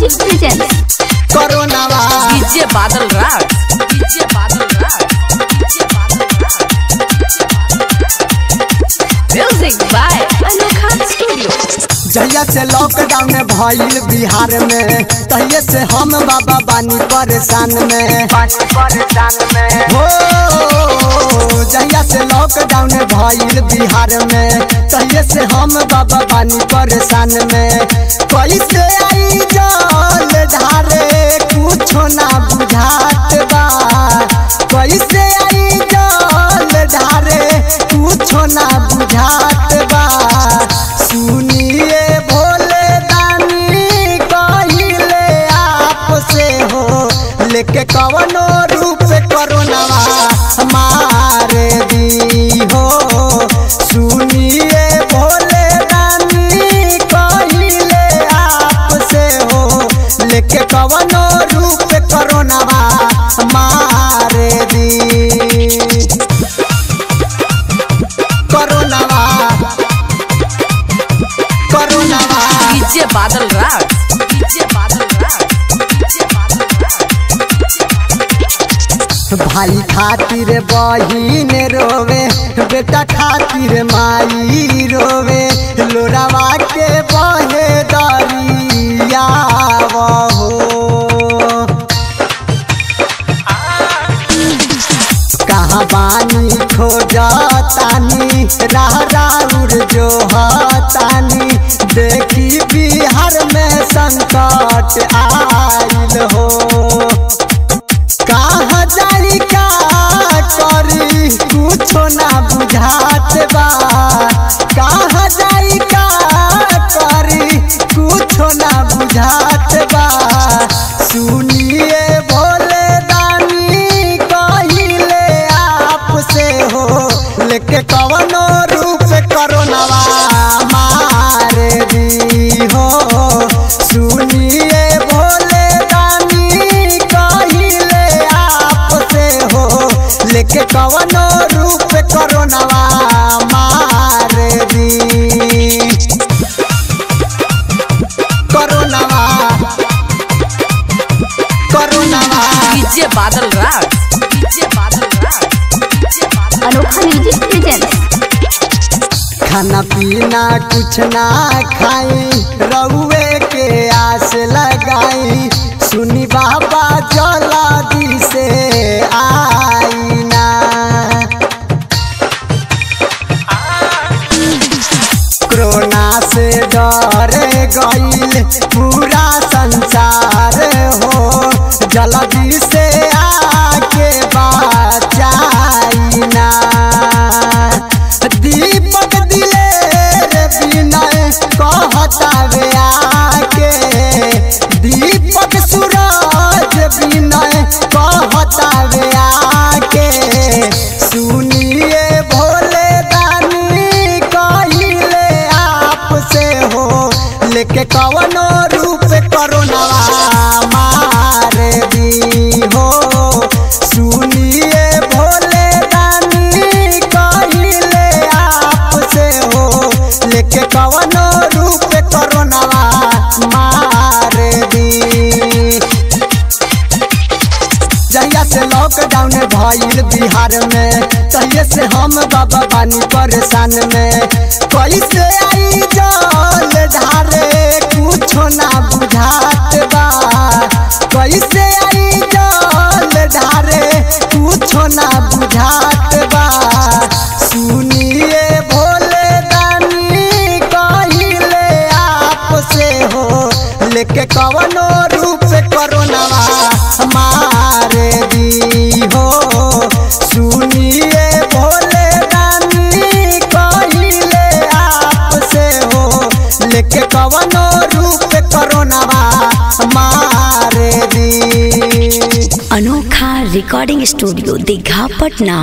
Music presents कोरोनावा DJ Badal Raj, DJ Badal Raj, DJ Badal Raj. Music by Anokha studio. जहिया से लॉकडाउन भइल बिहार में तहिया से हम बाबा बानी परेशान में हो। जहिया से लॉकडाउन भइल बिहार में तहिया से हम बाबा बानी परेशान में। कैसे आई जल धारे कुछो ना बुझात बा। कैसे आई जल धारे कुछो ना बुझात बा। सुनिए भोले दानी कहिले आप से हो लेके कवनो रूप कोरोनावा हमारे दी हो। सुनिए भोले दानी कहिले आप से हो लेके कवनो रूप कोरोनावा हमारे दी। कोरोनावा कोरोनावा DJ Badal Raj, DJ Badal Raj, DJ Badal राज। भाई खातिर बहिन रोवे, बेटा खातिर माई रोवे। लोरावा के बहे दरिया हो। कहाँ बानी खोजतानी राह राउर जो हतानी। देखी बिहार में संकट आइल हो। कहाँ जाई का करी कुछो ना बुझात बा। कहाँ जाई का करी कुछो ना बुझात बा। सुनिए भोले दानी कहिले आप से हो लेके कवनो रूप कोरोनावा मारे दी हो। सुनिए भोले दानी कहिले आप से हो लेके कवनो रूप कोरोनावा मारे दी। कोरोनावा कोरोनावा DJ Badal Raj, DJ Badal Raj, DJ बादल अनोखा म्यूजिक प्रेजेंट्स। खाना पीना कुछ ना खाई रउए के आस लगाई। सुनी बाबा जल्दी से आई ना। कोरोना से डर गईल पूरा संसार हो। जल्दी से आके बचाई ना। दीपक दिलेर विनय कहतावे आके। दीपक सूरज विनय कहतावे आके। सुनिए भोले दानी कहिले आप से हो लेके कवनो रूप कोरोनावा मारे दी हो। सुनिए भोले दानी कहिले आप से हो लेके कवनो रूप कोरोनावा मारे दी। जहिया से लॉकडाउन भइल बिहार में तहिया से हम बाबा बानी परेशान में। कैसे आई जल धारे कुछो ना बुझात बा। कैसे आई जल धारे कुछो ना बुझात बा। सुनिए भोले दानी कहिले आप से हो लेके कवनो रूप कोरोनावा हमारे दी हो। सुनिए भोले दानी कहिले आप से हो लेके कवनो रूप कोरोनावा हमारे दी। अनोखा रिकॉर्डिंग स्टूडियो दीघा पटना।